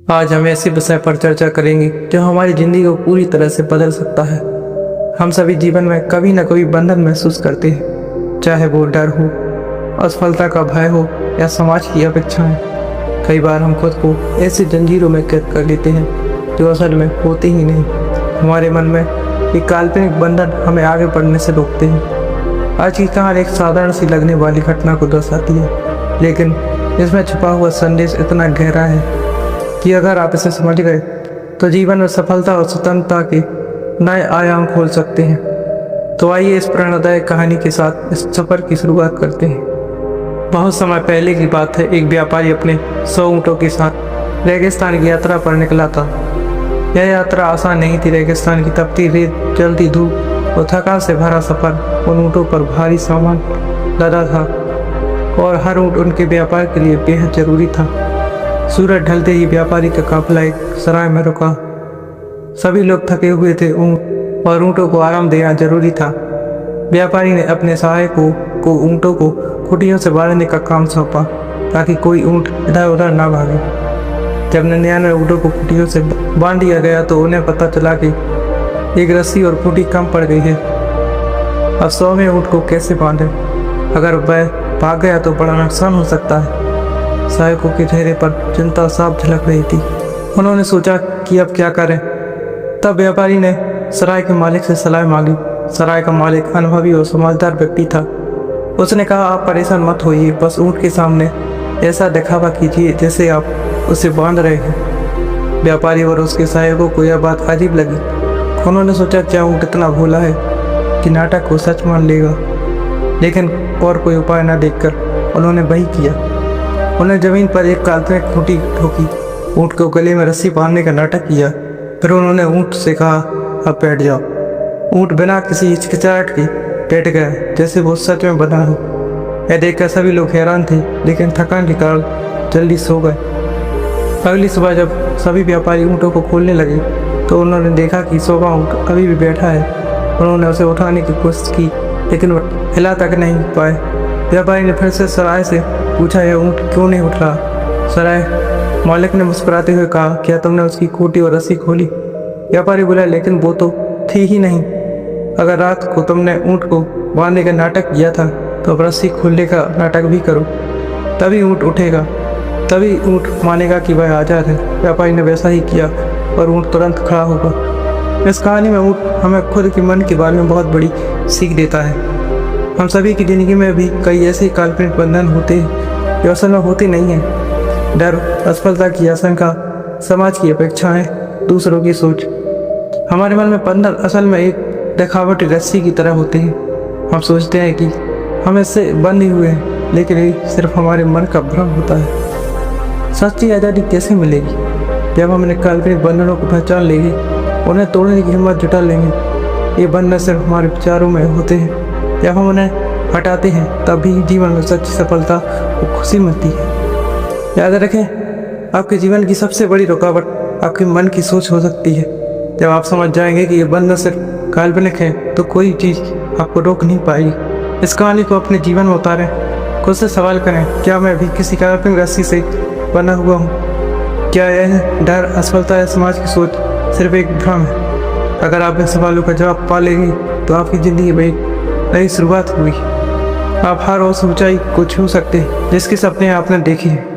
आज हम ऐसे विषय पर चर्चा करेंगे जो हमारी जिंदगी को पूरी तरह से बदल सकता है। हम सभी जीवन में कभी न कभी बंधन महसूस करते हैं, चाहे वो डर हो, असफलता का भय हो या समाज की अपेक्षाएं। कई बार हम खुद को ऐसी जंजीरों में कैद कर लेते हैं जो असल में होते ही नहीं। हमारे मन में एक काल्पनिक बंधन हमें आगे बढ़ने से रोकते हैं। आज की कहानी एक साधारण सी लगने वाली घटना को दर्शाती है, लेकिन इसमें छुपा हुआ संदेश इतना गहरा है कि अगर आप इसे समझ गए तो जीवन में सफलता और स्वतंत्रता के नए आयाम खोल सकते हैं। तो आइए इस प्रेरणादायक कहानी के साथ इस सफर की शुरुआत करते हैं। बहुत समय पहले की बात है। एक व्यापारी अपने 100 ऊँटों के साथ रेगिस्तान की यात्रा पर निकला था। यह यात्रा आसान नहीं थी। रेगिस्तान की तपती रेत, जलती धूप और थकान से भरा सफर। उन ऊँटों पर भारी सामान लदा था और हर ऊँट उनके व्यापार के लिए बेहद जरूरी था। सूरज ढलते ही व्यापारी का काफिला एक सराय में रुका। सभी लोग थके हुए थे और ऊँटों को आराम देना जरूरी था। व्यापारी ने अपने सहायकों को ऊँटों को खुटियों से बांधने का काम सौंपा ताकि कोई ऊँट इधर उधर ना भागे। जब 99 ऊँटों को खुटियों से बांध दिया गया तो उन्हें पता चला कि एक रस्सी और खुटी कम पड़ गई है। अब 100वें ऊँट को कैसे बांधे? अगर वह भाग गया तो बड़ा नुकसान हो सकता है। सहायकों के चेहरे पर चिंता साफ झलक रही थी। उन्होंने सोचा कि अब क्या करें। तब व्यापारी ने सराय के मालिक से सलाह मांगी। सराय का मालिक अनुभवी और समझदार व्यक्ति था। उसने कहा, आप परेशान मत होइए, बस ऊँट के सामने ऐसा दिखावा कीजिए जैसे आप उसे बांध रहे हैं। व्यापारी और उसके सहायकों को यह बात अजीब लगी। उन्होंने सोचा, क्या ऊँट इतना भोला है कि नाटक को सच मान लेगा? लेकिन और कोई उपाय न देखकर उन्होंने वही किया। उन्हें जमीन पर एक काल्पनिक खूंटी ठोकी, ऊँट को गले में रस्सी बांधने का नाटक किया। फिर उन्होंने ऊँट से कहा, अब बैठ जाओ। ऊँट बिना किसी हिचकिचाहट के बैठ गया, जैसे वो सच में बंधा हो। यह देखकर सभी लोग हैरान थे, लेकिन थकान के कारण जल्दी सो गए। अगली सुबह जब सभी व्यापारी ऊँटों को खोलने लगे तो उन्होंने देखा कि 100वां ऊँट अभी भी बैठा है। उन्होंने उसे उठाने की कोशिश की, लेकिन वह हिला तक नहीं पाए। व्यापारी ने फिर से सराय से पूछा, यह ऊँट क्यों नहीं उठ रहा? सराय मालिक ने मुस्कुराते हुए कहा, क्या तुमने उसकी खूंटी और रस्सी खोली? व्यापारी बोला, लेकिन वो तो थी ही नहीं। अगर रात को तुमने ऊँट को बांधने का नाटक किया था तो अब रस्सी खोलने का नाटक भी करो, तभी ऊँट उठेगा, तभी ऊँट मानेगा कि वह आज़ाद है। व्यापारी ने वैसा ही किया और ऊँट तुरंत खड़ा होगा। इस कहानी में ऊँट हमें खुद के मन के बारे में बहुत बड़ी सीख देता है। हम सभी की ज़िंदगी में भी कई ऐसे काल्पनिक बंधन होते हैं जो असल में होते नहीं हैं। डर, असफलता की आशंका, समाज की अपेक्षाएं, दूसरों की सोच। हमारे मन में बंधन असल में एक दिखावटी रस्सी की तरह होते हैं। हम सोचते हैं कि हम इससे बंधे हुए हैं, लेकिन ये सिर्फ हमारे मन का भ्रम होता है। सच्ची आज़ादी कैसे मिलेगी? जब हम अपने काल्पनिक बंधनों को पहचान लेंगे, उन्हें तोड़ने की हिम्मत जुटा लेंगे। ये बंधन सिर्फ हमारे विचारों में होते हैं। जब हम उन्हें हटाते हैं तभी जीवन में सच्ची सफलता और खुशी मिलती है। याद रखें, आपके जीवन की सबसे बड़ी रुकावट आपके मन की सोच हो सकती है। जब आप समझ जाएंगे कि ये बंधन सिर्फ काल्पनिक है तो कोई चीज़ आपको रोक नहीं पाएगी। इस कहानी को अपने जीवन में उतारें। खुद से सवाल करें, क्या मैं भी किसी काल्पनिक रस्सी से बना हुआ हूँ? क्या यह डर, असफलता या समाज की सोच सिर्फ एक भ्रम है? अगर आप इन सवालों का जवाब पा लेंगे तो आपकी ज़िंदगी में नई शुरुआत हुई। आप हर उस ऊंचाई को छू सकते हैं जिसके सपने आपने देखे हैं।